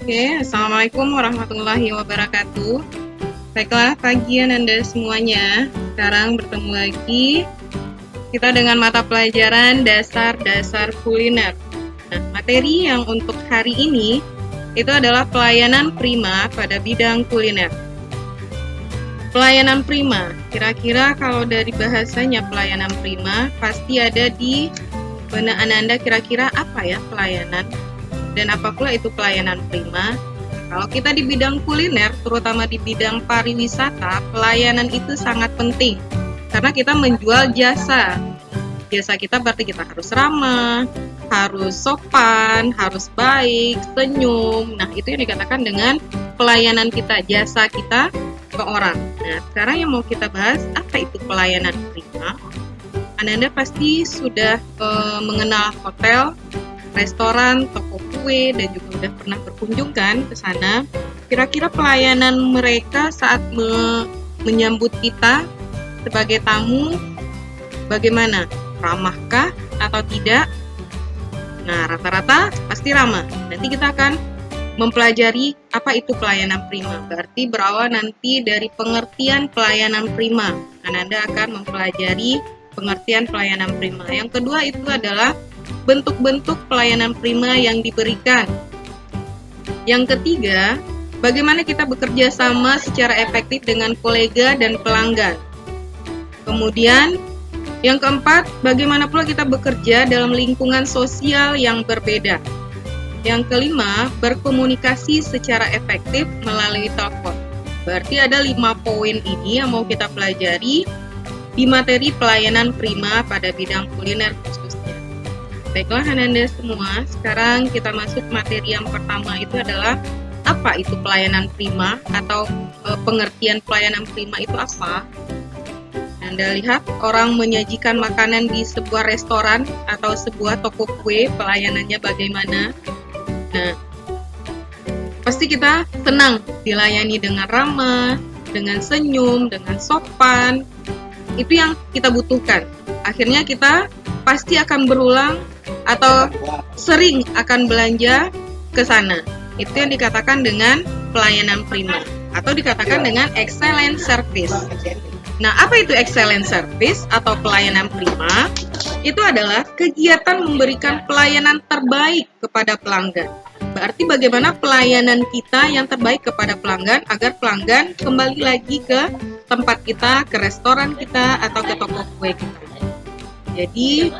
Oke, Assalamualaikum warahmatullahi wabarakatuh. Baiklah, pagi Anda semuanya. Sekarang bertemu lagi kita dengan mata pelajaran dasar-dasar kuliner. Nah, materi yang untuk hari ini itu adalah pelayanan prima pada bidang kuliner. Pelayanan prima, kira-kira kalau dari bahasanya pelayanan prima, pasti ada di benak Anda kira-kira apa ya pelayanan? Dan apa pula itu pelayanan prima? Kalau kita di bidang kuliner, terutama di bidang pariwisata, pelayanan itu sangat penting karena kita menjual jasa. Jasa kita berarti kita harus ramah, harus sopan, harus baik, senyum. Nah, itu yang dikatakan dengan pelayanan kita, jasa kita ke orang. Nah, sekarang yang mau kita bahas, apa itu pelayanan prima? Anda pasti sudah mengenal hotel, restoran, toko kue, dan juga udah pernah berkunjung kan ke sana. Kira-kira pelayanan mereka saat menyambut kita sebagai tamu bagaimana? Ramahkah atau tidak? Nah, rata-rata pasti ramah. Nanti kita akan mempelajari apa itu pelayanan prima. Berarti berawal nanti dari pengertian pelayanan prima. Anda akan mempelajari pengertian pelayanan prima. Yang kedua itu adalah bentuk-bentuk pelayanan prima yang diberikan. Yang ketiga, bagaimana kita bekerja sama secara efektif dengan kolega dan pelanggan. Kemudian, yang keempat, bagaimana pula kita bekerja dalam lingkungan sosial yang berbeda. Yang kelima, berkomunikasi secara efektif melalui telepon. Berarti ada 5 poin ini yang mau kita pelajari di materi pelayanan prima pada bidang kuliner khususnya. Baiklah Anda semua, sekarang kita masuk materi yang pertama, itu adalah apa itu pelayanan prima atau pengertian pelayanan prima itu apa? Anda lihat orang menyajikan makanan di sebuah restoran atau sebuah toko kue, pelayanannya bagaimana? Nah, pasti kita senang dilayani dengan ramah, dengan senyum, dengan sopan. Itu yang kita butuhkan. Akhirnya kita pasti akan berulang atau sering akan belanja ke sana. Itu yang dikatakan dengan pelayanan prima atau dikatakan dengan excellent service. Nah, apa itu excellent service atau pelayanan prima? Itu adalah kegiatan memberikan pelayanan terbaik kepada pelanggan. Berarti bagaimana pelayanan kita yang terbaik kepada pelanggan agar pelanggan kembali lagi ke tempat kita, ke restoran kita, atau ke toko kue kita. Jadi,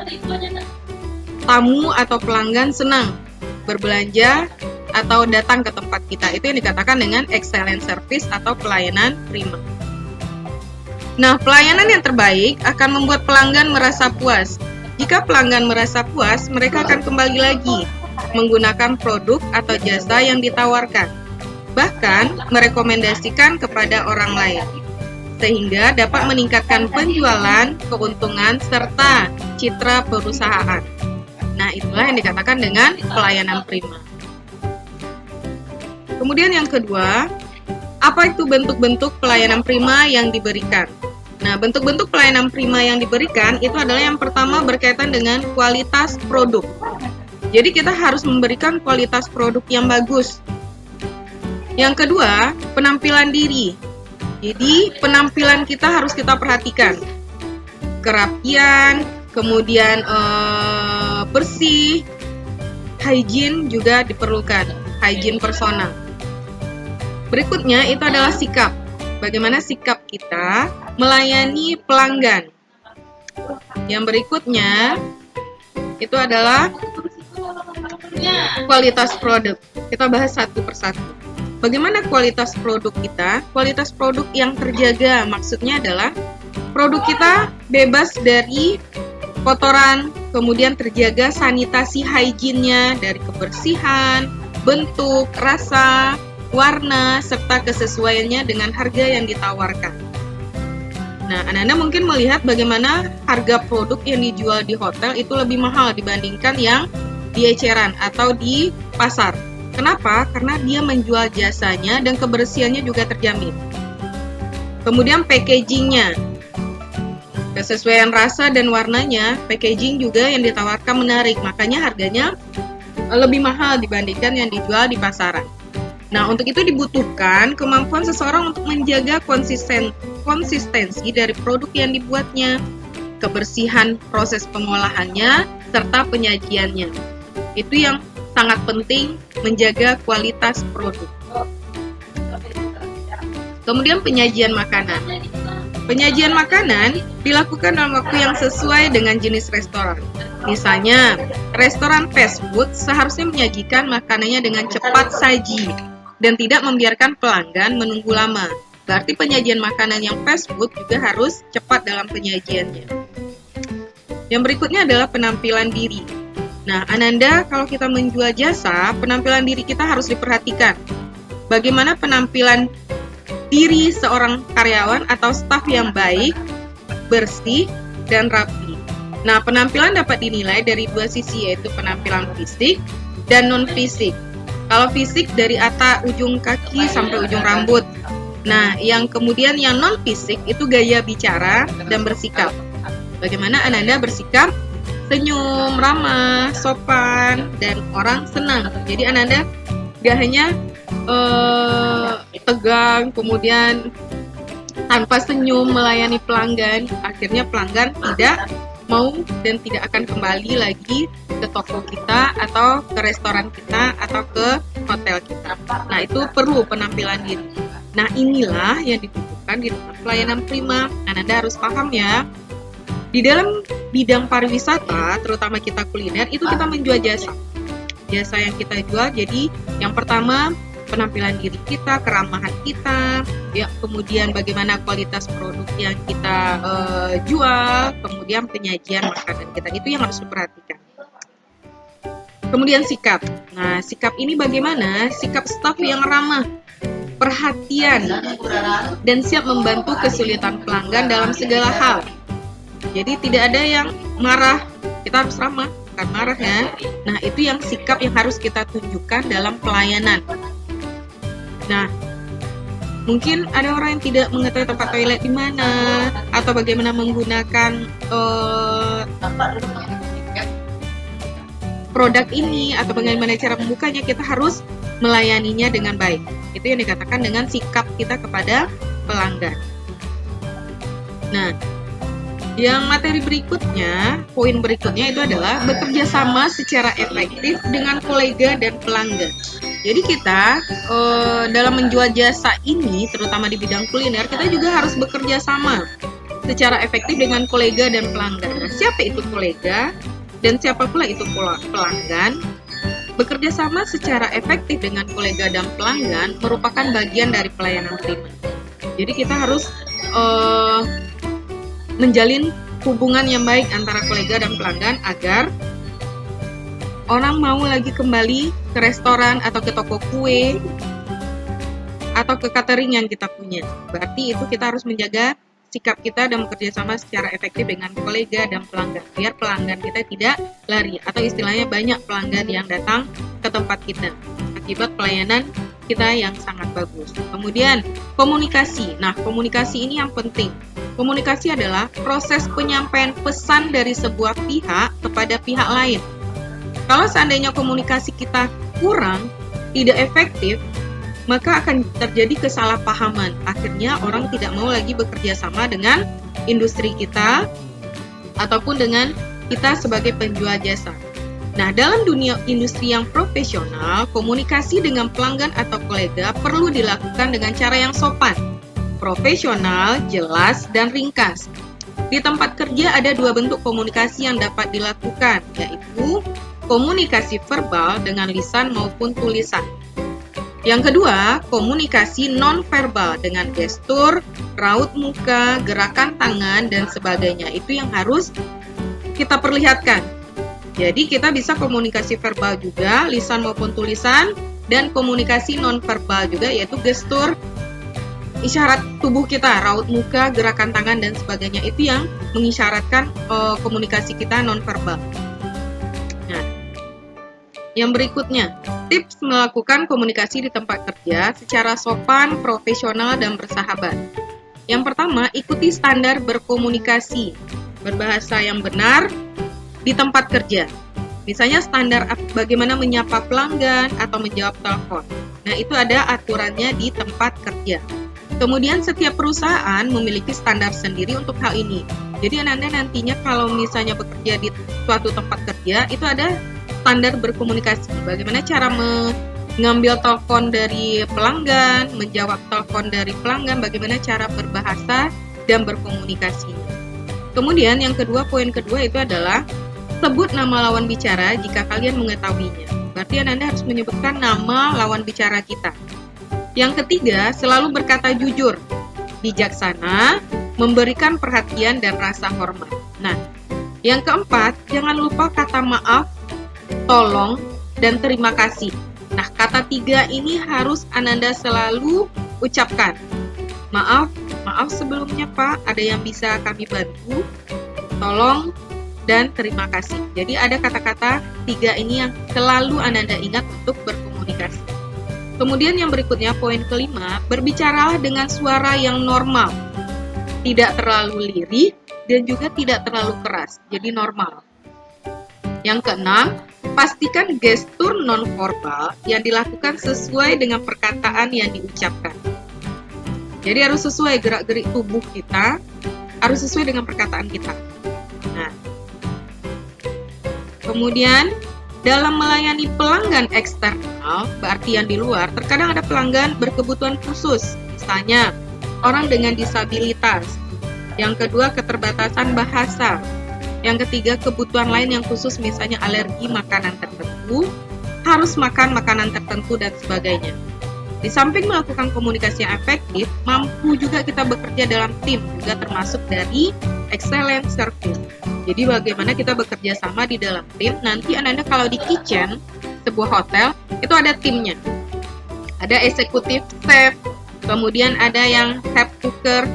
tamu atau pelanggan senang berbelanja atau datang ke tempat kita. Itu yang dikatakan dengan excellent service atau pelayanan prima. Nah, pelayanan yang terbaik akan membuat pelanggan merasa puas. Jika pelanggan merasa puas, mereka akan kembali lagi menggunakan produk atau jasa yang ditawarkan. Bahkan, merekomendasikan kepada orang lain. Sehingga dapat meningkatkan penjualan, keuntungan, serta citra perusahaan. Nah, itulah yang dikatakan dengan pelayanan prima. Kemudian yang kedua, apa itu bentuk-bentuk pelayanan prima yang diberikan? Nah, bentuk-bentuk pelayanan prima yang diberikan itu adalah yang pertama berkaitan dengan kualitas produk. Jadi kita harus memberikan kualitas produk yang bagus. Yang kedua, penampilan diri. Jadi penampilan kita harus kita perhatikan. Kerapian, kemudian bersih, hygiene juga diperlukan, hygiene personal. Berikutnya itu adalah sikap. Bagaimana sikap kita melayani pelanggan. Yang berikutnya itu adalah kualitas produk. Kita bahas satu persatu. Bagaimana kualitas produk kita? Kualitas produk yang terjaga maksudnya adalah produk kita bebas dari kotoran, kemudian terjaga sanitasi hygiene-nya dari kebersihan, bentuk, rasa, warna, serta kesesuaiannya dengan harga yang ditawarkan. Nah, Anda mungkin melihat bagaimana harga produk yang dijual di hotel itu lebih mahal dibandingkan yang di eceran atau di pasar. Kenapa? Karena dia menjual jasanya dan kebersihannya juga terjamin. Kemudian packagingnya, kesesuaian rasa dan warnanya, packaging juga yang ditawarkan menarik, makanya harganya lebih mahal dibandingkan yang dijual di pasaran. Nah, untuk itu dibutuhkan kemampuan seseorang untuk menjaga konsistensi dari produk yang dibuatnya, kebersihan proses pengolahannya, serta penyajiannya. Itu yang sangat penting, menjaga kualitas produk. Kemudian penyajian makanan. Penyajian makanan dilakukan dalam waktu yang sesuai dengan jenis restoran. Misalnya, restoran fast food seharusnya menyajikan makanannya dengan cepat saji dan tidak membiarkan pelanggan menunggu lama. Berarti penyajian makanan yang fast food juga harus cepat dalam penyajiannya. Yang berikutnya adalah penampilan diri. Nah, Ananda, kalau kita menjual jasa, penampilan diri kita harus diperhatikan. Bagaimana penampilan diri seorang karyawan atau staf yang baik, bersih, dan rapi. Nah, penampilan dapat dinilai dari dua sisi, yaitu penampilan fisik dan non-fisik. Kalau fisik dari ujung kaki sampai ujung rambut. Nah, yang kemudian yang non-fisik itu gaya bicara dan bersikap. Bagaimana Ananda bersikap? Senyum, ramah, sopan, dan orang senang. Jadi Ananda gak hanya tegang, kemudian tanpa senyum melayani pelanggan, akhirnya pelanggan tidak mau dan tidak akan kembali lagi ke toko kita atau ke restoran kita atau ke hotel kita. Nah, itu perlu penampilan diri. Nah, inilah yang dibutuhkan di dalam pelayanan prima. Anda harus paham ya. Di dalam bidang pariwisata, terutama kita kuliner, itu kita menjual jasa. Jasa yang kita jual, jadi yang pertama penampilan diri kita, keramahan kita, ya, kemudian bagaimana kualitas produk yang kita jual, kemudian penyajian makanan kita, itu yang harus diperhatikan. Kemudian sikap. Nah, sikap ini bagaimana? Sikap staf yang ramah, perhatian, dan siap membantu kesulitan pelanggan dalam segala hal. Jadi tidak ada yang marah, kita harus ramah, bukan marah ya. Nah, itu yang sikap yang harus kita tunjukkan dalam pelayanan. Nah, mungkin ada orang yang tidak mengetahui tempat toilet di mana atau bagaimana menggunakan produk ini atau bagaimana cara membukanya. Kita harus melayaninya dengan baik. Itu yang dikatakan dengan sikap kita kepada pelanggan. Nah, yang materi berikutnya, poin berikutnya itu adalah bekerja sama secara efektif dengan kolega dan pelanggan. Jadi kita dalam menjual jasa ini, terutama di bidang kuliner, kita juga harus bekerja sama secara efektif dengan kolega dan pelanggan. Nah, siapa itu kolega dan siapa pula itu pelanggan? Bekerja sama secara efektif dengan kolega dan pelanggan merupakan bagian dari pelayanan prima. Jadi kita harus menjalin hubungan yang baik antara kolega dan pelanggan agar orang mau lagi kembali ke restoran atau ke toko kue atau ke catering yang kita punya. Berarti itu kita harus menjaga sikap kita dan bekerja sama secara efektif dengan kolega dan pelanggan biar pelanggan kita tidak lari atau istilahnya banyak pelanggan yang datang ke tempat kita akibat pelayanan kita yang sangat bagus. Kemudian komunikasi. Nah, komunikasi ini yang penting. Komunikasi adalah proses penyampaian pesan dari sebuah pihak kepada pihak lain. Kalau seandainya komunikasi kita kurang, tidak efektif, maka akan terjadi kesalahpahaman. Akhirnya orang tidak mau lagi bekerja sama dengan industri kita ataupun dengan kita sebagai penjual jasa. Nah, dalam dunia industri yang profesional, komunikasi dengan pelanggan atau kolega perlu dilakukan dengan cara yang sopan, profesional, jelas, dan ringkas. Di tempat kerja ada dua bentuk komunikasi yang dapat dilakukan, yaitu komunikasi verbal dengan lisan maupun tulisan. Yang kedua, komunikasi non-verbal dengan gestur, raut muka, gerakan tangan, dan sebagainya. Itu yang harus kita perlihatkan. Jadi kita bisa komunikasi verbal juga, lisan maupun tulisan, dan komunikasi non-verbal juga, yaitu gestur, isyarat tubuh kita, raut muka, gerakan tangan, dan sebagainya. Itu yang mengisyaratkan komunikasi kita non-verbal. Nah, yang berikutnya, tips melakukan komunikasi di tempat kerja secara sopan, profesional, dan bersahabat. Yang pertama, ikuti standar berkomunikasi, berbahasa yang benar di tempat kerja. Misalnya standar bagaimana menyapa pelanggan atau menjawab telepon. Nah, itu ada aturannya di tempat kerja. Kemudian setiap perusahaan memiliki standar sendiri untuk hal ini. Jadi Anda nantinya kalau misalnya bekerja di suatu tempat kerja, itu ada standar berkomunikasi. Bagaimana cara mengambil telepon dari pelanggan, menjawab telepon dari pelanggan, bagaimana cara berbahasa dan berkomunikasi. Kemudian yang kedua, poin kedua itu adalah sebut nama lawan bicara jika kalian mengetahuinya. Berarti Anda harus menyebutkan nama lawan bicara kita. Yang ketiga, selalu berkata jujur, bijaksana, memberikan perhatian dan rasa hormat. Nah, yang keempat, jangan lupa kata maaf, tolong, dan terima kasih. Nah, kata tiga ini harus Ananda selalu ucapkan. Maaf sebelumnya Pak, ada yang bisa kami bantu? Tolong, dan terima kasih. Jadi ada kata-kata tiga ini yang selalu Ananda ingat untuk berkomunikasi. Kemudian yang berikutnya, poin kelima, berbicaralah dengan suara yang normal. Tidak terlalu lirik dan juga tidak terlalu keras, jadi normal. Yang keenam, pastikan gestur nonverbal yang dilakukan sesuai dengan perkataan yang diucapkan. Jadi harus sesuai gerak-gerik tubuh kita, harus sesuai dengan perkataan kita. Nah, kemudian dalam melayani pelanggan eksternal, berarti yang di luar, terkadang ada pelanggan berkebutuhan khusus, misalnya orang dengan disabilitas. Yang kedua, keterbatasan bahasa. Yang ketiga, kebutuhan lain yang khusus, misalnya alergi makanan tertentu, harus makan makanan tertentu, dan sebagainya. Di samping melakukan komunikasi yang efektif, mampu juga kita bekerja dalam tim, juga termasuk dari excellent service. Jadi bagaimana kita bekerja sama di dalam tim. Nanti Anda kalau di kitchen, sebuah hotel, itu ada timnya. Ada eksekutif chef, kemudian ada yang head cooker,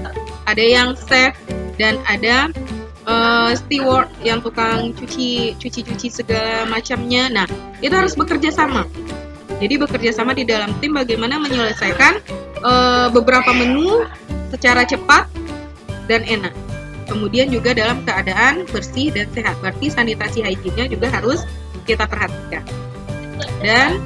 ada yang chef, dan ada steward yang tukang cuci segala macamnya. Nah, itu harus bekerja sama. Jadi bekerja sama di dalam tim bagaimana menyelesaikan beberapa menu secara cepat dan enak. Kemudian juga dalam keadaan bersih dan sehat. Berarti sanitasi hygiene-nya juga harus kita perhatikan. Dan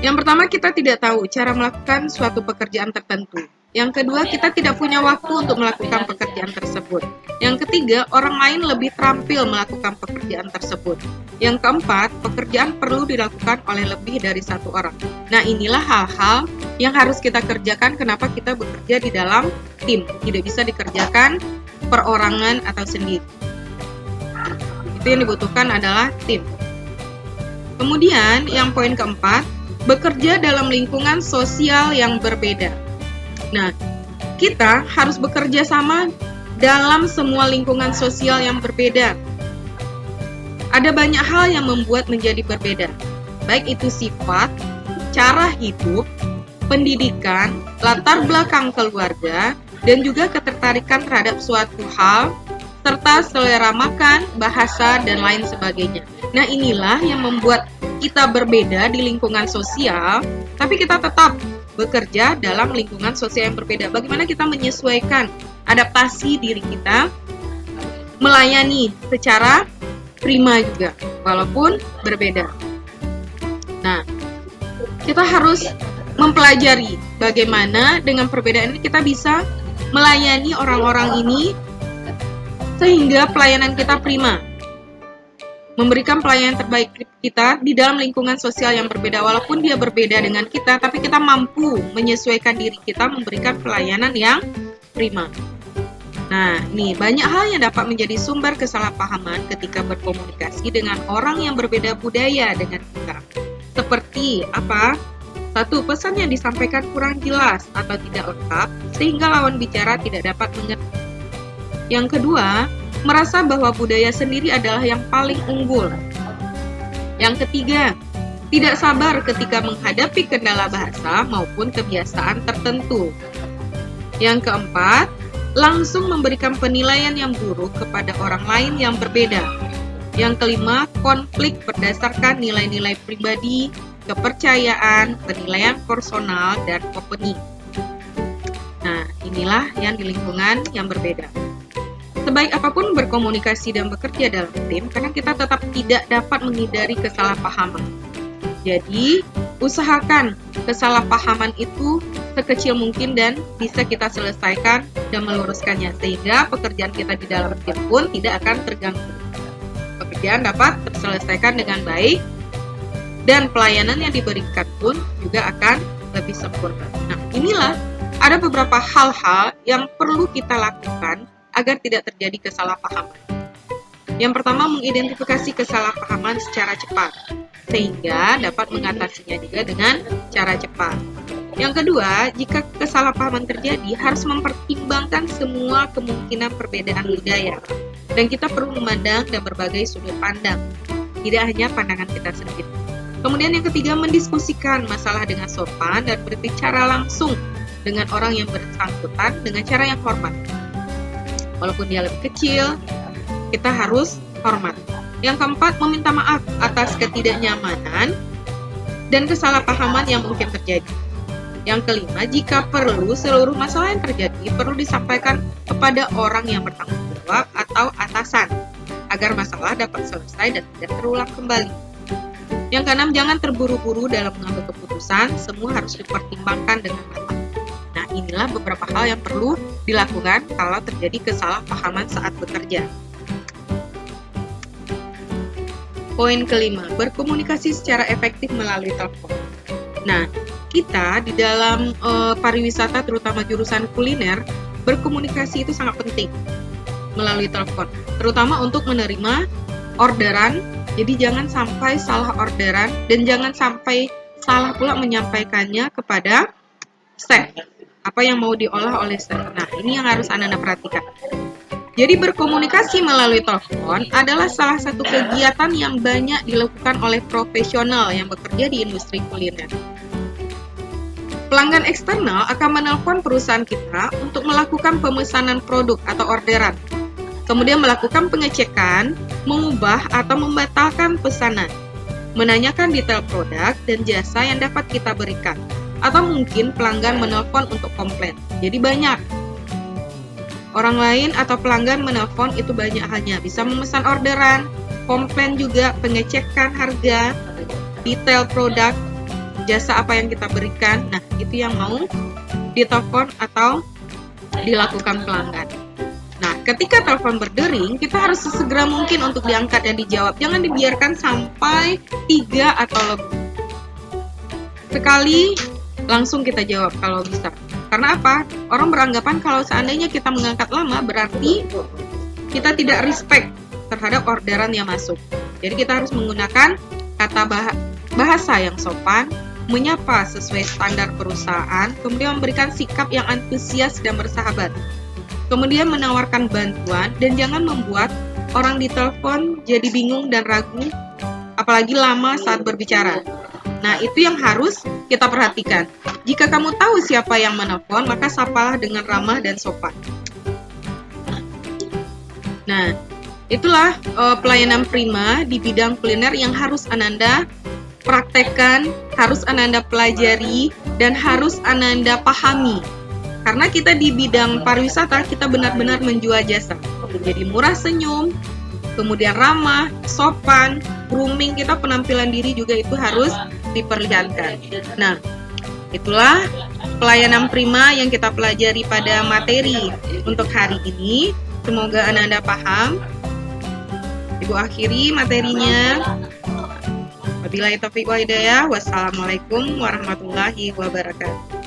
yang pertama, kita tidak tahu cara melakukan suatu pekerjaan tertentu. Yang kedua, kita tidak punya waktu untuk melakukan pekerjaan tersebut. Yang ketiga, orang lain lebih terampil melakukan pekerjaan tersebut. Yang keempat, pekerjaan perlu dilakukan oleh lebih dari satu orang. Nah, inilah hal-hal yang harus kita kerjakan kenapa kita bekerja di dalam tim. Tidak bisa dikerjakan perorangan atau sendiri. Itu yang dibutuhkan adalah tim. Kemudian, yang poin keempat, bekerja dalam lingkungan sosial yang berbeda. Nah, kita harus bekerja sama dalam semua lingkungan sosial yang berbeda. Ada banyak hal yang membuat menjadi berbeda, baik itu sifat, cara hidup, pendidikan, latar belakang keluarga, dan juga ketertarikan terhadap suatu hal, serta selera makan, bahasa, dan lain sebagainya. Nah, inilah yang membuat kita berbeda di lingkungan sosial, tapi kita tetap bekerja dalam lingkungan sosial yang berbeda. Bagaimana kita menyesuaikan adaptasi diri kita, melayani secara prima juga, walaupun berbeda. Nah, kita harus mempelajari bagaimana dengan perbedaan ini kita bisa melayani orang-orang ini sehingga pelayanan kita prima. Memberikan pelayanan terbaik kita di dalam lingkungan sosial yang berbeda. Walaupun dia berbeda dengan kita, tapi kita mampu menyesuaikan diri kita memberikan pelayanan yang prima. Nah, ini banyak hal yang dapat menjadi sumber kesalahpahaman ketika berkomunikasi dengan orang yang berbeda budaya dengan kita. Seperti apa? 1. Pesan yang disampaikan kurang jelas atau tidak lengkap, sehingga lawan bicara tidak dapat mengerti. Yang kedua, merasa bahwa budaya sendiri adalah yang paling unggul. Yang ketiga, tidak sabar ketika menghadapi kendala bahasa maupun kebiasaan tertentu. Yang keempat, langsung memberikan penilaian yang buruk kepada orang lain yang berbeda. Yang kelima, konflik berdasarkan nilai-nilai pribadi, kepercayaan, penilaian personal, dan opening. Nah, inilah yang di lingkungan yang berbeda. Sebaik apapun berkomunikasi dan bekerja dalam tim, karena kita tetap tidak dapat menghindari kesalahpahaman. Jadi, usahakan kesalahpahaman itu sekecil mungkin dan bisa kita selesaikan dan meluruskannya, sehingga pekerjaan kita di dalam tim pun tidak akan terganggu. Pekerjaan dapat terselesaikan dengan baik dan pelayanan yang diberikan pun juga akan lebih sempurna. Nah, inilah ada beberapa hal-hal yang perlu kita lakukan agar tidak terjadi kesalahpahaman. Yang pertama, mengidentifikasi kesalahpahaman secara cepat, sehingga dapat mengatasinya juga dengan cara cepat. Yang kedua, jika kesalahpahaman terjadi, harus mempertimbangkan semua kemungkinan perbedaan budaya. Dan kita perlu memandang dan berbagai sudut pandang, tidak hanya pandangan kita sendiri. Kemudian yang ketiga, mendiskusikan masalah dengan sopan dan berbicara langsung dengan orang yang bersangkutan dengan cara yang hormat. Walaupun dia lebih kecil, kita harus hormat. Yang keempat, meminta maaf atas ketidaknyamanan dan kesalahpahaman yang mungkin terjadi. Yang kelima, jika perlu, seluruh masalah yang terjadi perlu disampaikan kepada orang yang bertanggung jawab atau atasan, agar masalah dapat selesai dan tidak terulang kembali. Yang keenam, jangan terburu-buru dalam mengambil keputusan, semua harus dipertimbangkan dengan matang. Nah, inilah beberapa hal yang perlu dilakukan kalau terjadi kesalahpahaman saat bekerja. Poin kelima, berkomunikasi secara efektif melalui telepon. Nah, kita di dalam pariwisata, terutama jurusan kuliner, berkomunikasi itu sangat penting melalui telepon, terutama untuk menerima orderan. Jadi jangan sampai salah orderan dan jangan sampai salah pula menyampaikannya kepada chef, apa yang mau diolah oleh chef. Nah, ini yang harus Anda perhatikan. Jadi berkomunikasi melalui telepon adalah salah satu kegiatan yang banyak dilakukan oleh profesional yang bekerja di industri kuliner. Pelanggan eksternal akan menelpon perusahaan kita untuk melakukan pemesanan produk atau orderan, kemudian melakukan pengecekan, mengubah atau membatalkan pesanan, menanyakan detail produk dan jasa yang dapat kita berikan, atau mungkin pelanggan menelpon untuk komplain. Jadi banyak. Orang lain atau pelanggan menelpon itu banyak halnya, bisa memesan orderan, komplain juga, pengecekan harga, detail produk, jasa apa yang kita berikan. Nah, itu yang mau ditelepon atau dilakukan pelanggan. Nah, ketika telepon berdering, kita harus sesegera mungkin untuk diangkat dan dijawab. Jangan dibiarkan sampai 3 atau lebih. Sekali langsung kita jawab kalau bisa. Karena apa? Orang beranggapan kalau seandainya kita mengangkat lama, berarti kita tidak respect terhadap orderan yang masuk. Jadi kita harus menggunakan kata bahasa yang sopan, menyapa sesuai standar perusahaan, kemudian memberikan sikap yang antusias dan bersahabat. Kemudian menawarkan bantuan dan jangan membuat orang ditelepon jadi bingung dan ragu, apalagi lama saat berbicara. Nah, itu yang harus kita perhatikan. Jika kamu tahu siapa yang menelpon, maka sapalah dengan ramah dan sopan. Nah, itulah pelayanan prima di bidang kuliner yang harus Ananda praktekkan, harus Ananda pelajari, dan harus Ananda pahami. Karena kita di bidang pariwisata, kita benar-benar menjual jasa. Jadi murah senyum, kemudian ramah, sopan, grooming kita, penampilan diri juga itu harus diperlihatkan. Nah, itulah pelayanan prima yang kita pelajari pada materi untuk hari ini. Semoga Anda paham. Ibu akhiri materinya. Wabillahi taufiq wa hidayah. Wassalamualaikum warahmatullahi wabarakatuh.